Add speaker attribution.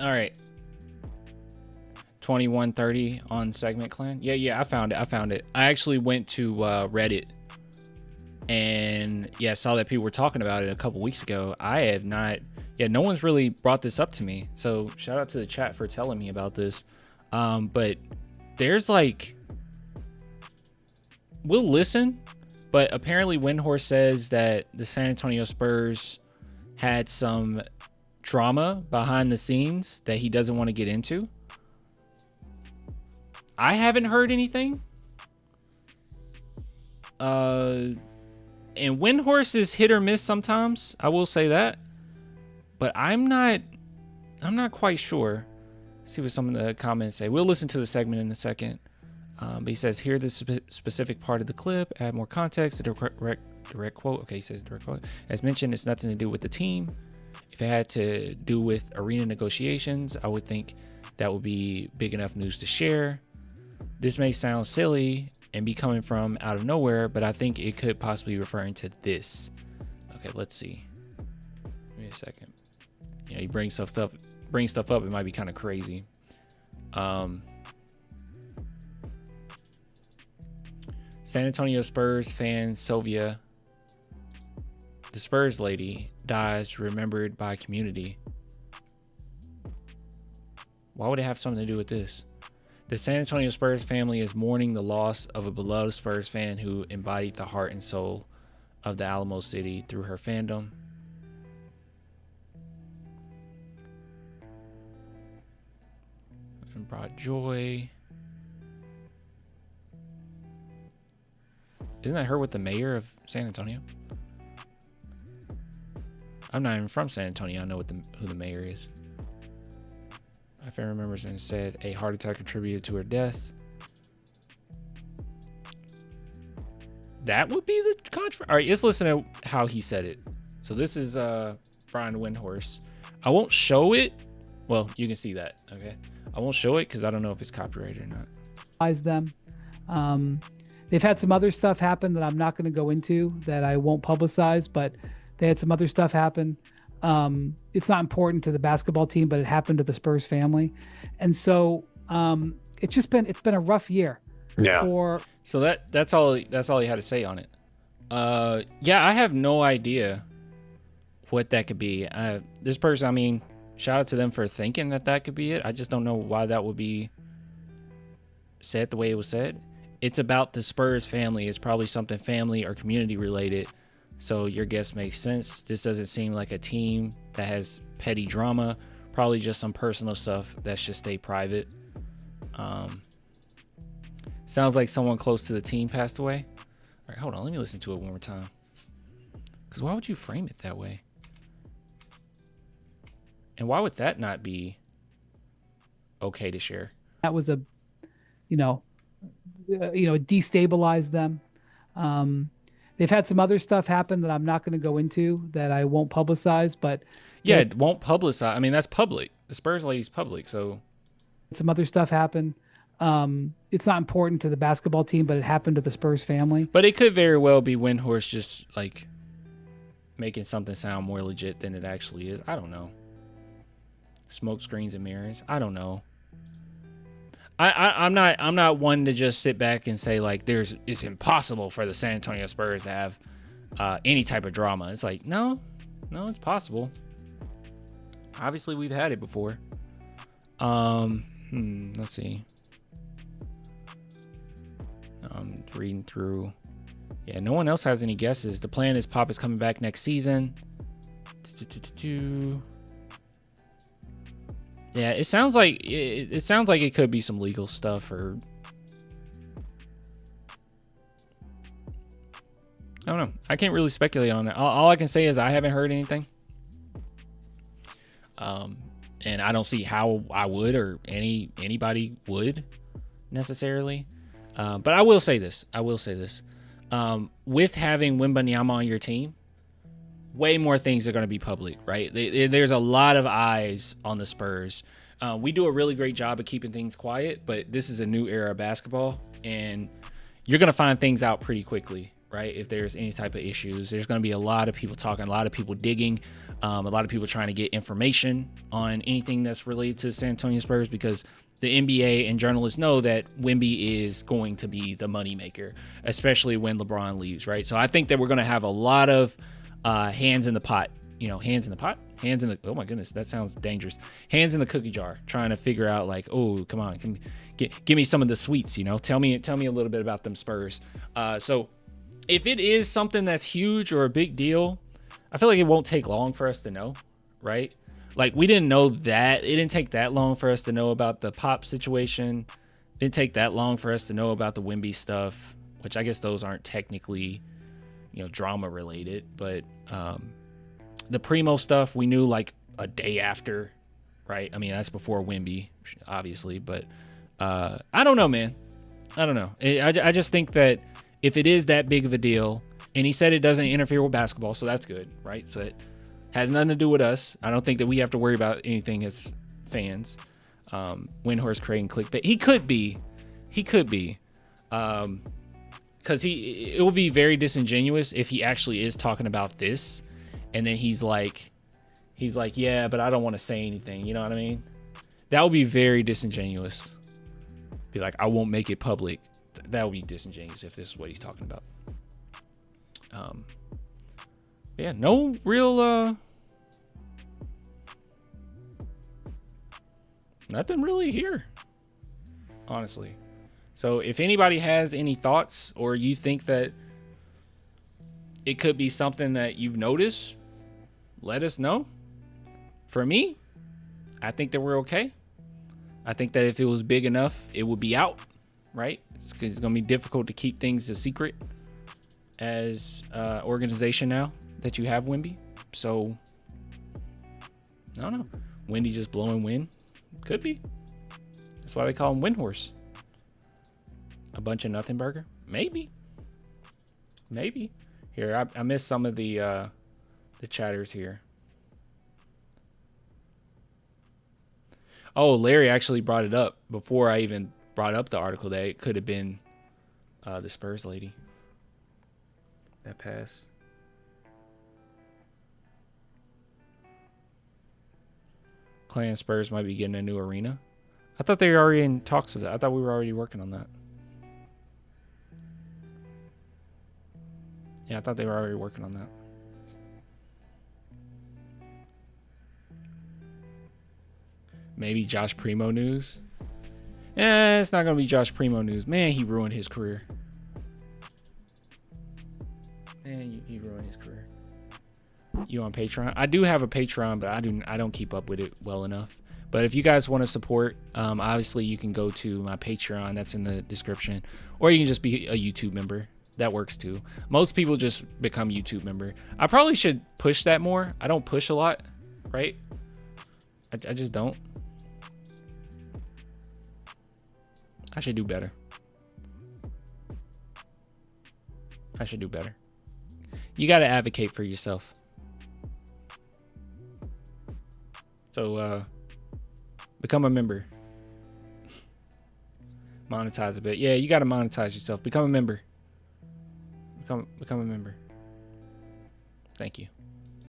Speaker 1: All right. 2130 on Segment Clan. Yeah, I found it. I actually went to Reddit and saw that people were talking about it a couple weeks ago. I have not. Yeah, no one's really brought this up to me. So shout out to the chat for telling me about this. But there's like, we'll listen. But apparently Windhorse says that the San Antonio Spurs had some drama behind the scenes that he doesn't want to get into. I haven't heard anything. And Windhorse is hit or miss sometimes. I will say that. But I'm not quite sure. Let's see what some of the comments say. We'll listen to the segment in a second. But he says, hear the specific part of the clip, add more context, the direct quote. Okay, he says direct quote. As mentioned, it's nothing to do with the team. If it had to do with arena negotiations, I would think that would be big enough news to share. This may sound silly and be coming from out of nowhere, but I think it could possibly be referring to this. Okay, let's see. Give me a second. Yeah, he brings stuff up. It might be kind of crazy. San Antonio Spurs fan Sylvia, the Spurs lady, dies remembered by community. Why would it have something to do with this? The San Antonio Spurs family is mourning the loss of a beloved Spurs fan who embodied the heart and soul of the Alamo City through her fandom. And brought joy. Isn't that her with the mayor of San Antonio? I'm not even from San Antonio. I know who the mayor is. My fan remembers and said a heart attack contributed to her death. That would be the controversy. All right, let's listen to how he said it. So this is Brian Windhorse. I won't show it. Well, you can see that. Okay, I won't show it because I don't know if it's copyrighted or not.
Speaker 2: Them. They've had some other stuff happen that I'm not going to go into that I won't publicize, but they had some other stuff happen. It's not important to the basketball team, but it happened to the Spurs family. And so it's been a rough year.
Speaker 1: Yeah. So that's all he had to say on it. Yeah, I have no idea what that could be. This person, I mean, shout out to them for thinking that could be it. I just don't know why that would be said the way it was said. It's about the Spurs family. It's probably something family or community related. So your guess makes sense. This doesn't seem like a team that has petty drama. Probably just some personal stuff that should stay private. Sounds like someone close to the team passed away. All right, hold on. Let me listen to it one more time. Because why would you frame it that way? And why would that not be okay to share?
Speaker 2: That was destabilized them. They've had some other stuff happen that I'm not going to go into that I won't publicize, but
Speaker 1: yeah, it won't publicize. I mean, that's public. The Spurs lady's public, so
Speaker 2: some other stuff happened. It's not important to the basketball team, but it happened to the Spurs family.
Speaker 1: But it could very well be Windhorse just like making something sound more legit than it actually is. I don't know. Smoke screens and mirrors. I don't know. I'm not one to just sit back and say like it's impossible for the San Antonio Spurs to have any type of drama. It's like no, it's possible. Obviously, we've had it before. Let's see. I'm reading through. Yeah, no one else has any guesses. The plan is Pop is coming back next season. Yeah, it sounds like it could be some legal stuff or I don't know. I can't really speculate on it. All I can say is I haven't heard anything. And I don't see how I would or anybody would necessarily. But I will say this. With having Wembanyama on your team, way more things are going to be public, right? There's a lot of eyes on the Spurs. We do a really great job of keeping things quiet, but this is a new era of basketball, and you're going to find things out pretty quickly, right? If there's any type of issues, there's going to be a lot of people talking, a lot of people digging. A lot of people trying to get information on anything that's related to the San Antonio Spurs because the NBA and journalists know that Wemby is going to be the moneymaker, especially when LeBron leaves, right? So I think that we're going to have a lot of hands in the pot. Hands in the pot? Hands in the... Oh, my goodness. That sounds dangerous. Hands in the cookie jar, trying to figure out, like, oh, come on. Give me some of the sweets, Tell me a little bit about them Spurs. So if it is something that's huge or a big deal, I feel like it won't take long for us to know, right? Like, we didn't know that. It didn't take that long for us to know about the Pop situation. It didn't take that long for us to know about the Wemby stuff, which I guess those aren't technically, drama related. But the Primo stuff, we knew like a day after, right? I mean, that's before Wemby, obviously. But I don't know, man. I don't know. I just think that if it is that big of a deal, and he said it doesn't interfere with basketball, so that's good, right? So it has nothing to do with us. I don't think that we have to worry about anything as fans. Windhorse creating clickbait. He could be. Because it would be very disingenuous if he actually is talking about this, and then he's like, yeah, but I don't want to say anything. You know what I mean? That would be very disingenuous. Be like, I won't make it public. That would be disingenuous if this is what he's talking about. Yeah, no real nothing really here, honestly. So if anybody has any thoughts, or you think that it could be something that you've noticed, let us know. For me, I think that we're okay. I think that if it was big enough, it would be out, right? It's going to be difficult to keep things a secret as organization now that you have Wemby. So I don't know. Wendy just blowing wind? Could be. That's why they call him Windhorse. A bunch of nothing burger? Maybe. Here, I missed some of the chatters here. Oh, Larry actually brought it up before I even brought up the article that it could have been the Spurs lady that passed. Clay and Spurs might be getting a new arena. I thought they were already in talks of that. I thought we were already working on that. Yeah, I thought they were already working on that. Maybe Josh Primo news. It's not going to be Josh Primo news. Man, he ruined his career. Man, he ruined his career. You on Patreon? I do have a Patreon, but I don't keep up with it well enough. But if you guys want to support, obviously you can go to my Patreon. That's in the description. Or you can just be a YouTube member. That works too. Most people just become YouTube member. I probably should push that more. I don't push a lot, right? I just don't. I should do better. You got to advocate for yourself. So, become a member. Monetize a bit. Yeah, you got to monetize yourself. Become a member. Become a member. Thank you.